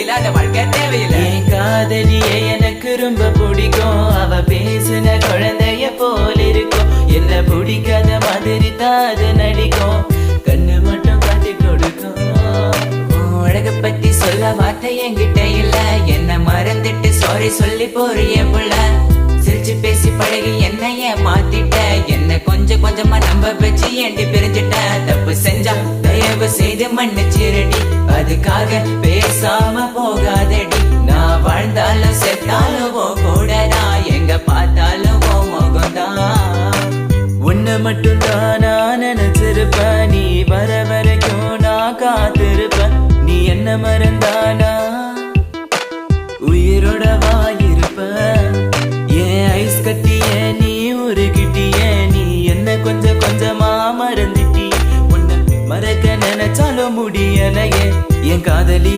இல்லாத வாழ்க்கை தேவையில்லை. என் காதலியே எனக்கு ரொம்ப பிடிக்கும். அவ பேசுன குழந்தைய போல இருக்கும். என்ன பிடிக்காத மாதிரி தாது நடிக்கும். கண்ணு மட்டும் காட்டி கொடுக்கும். அழக பத்தி சொல்ல வார்த்தை என்கிட்ட இல்ல. என்ன மறந்துட்டு சாரி சொல்லி போறிய புள்ள. சிரிச்சு பேசி பழகி என்னைய மாத்திட்ட. என்ன கொஞ்சம் கொஞ்சமா நம்ப வச்சு ஏண்டி பிரிஞ்சிட்ட. தப்பு செஞ்சா தயவு செய்து மன்னிச்சிரடி. அதுக்காக பேசாம போகாதடி. நான் வாழ்ந்தாலும் செத்தாலும் கூட நான் எங்க பார்த்தாலும் முகம்தான். உன்னை மட்டும் தான் நான் நினைச்சிருப்பேன். நீ வர வரைக்கும் நான் காத்திருப்பேன். நீ என்ன மறந்தானா உயிரோட வாயிருப்ப. ஏன் ஐஸ் கட்டிய நீ உருகிட்டிய. நீ என்ன கொஞ்சம் கொஞ்சமா மறந்துட்டி. உன்னை மறக்க நினைச்சாலும் முடியலையே என் காதலி.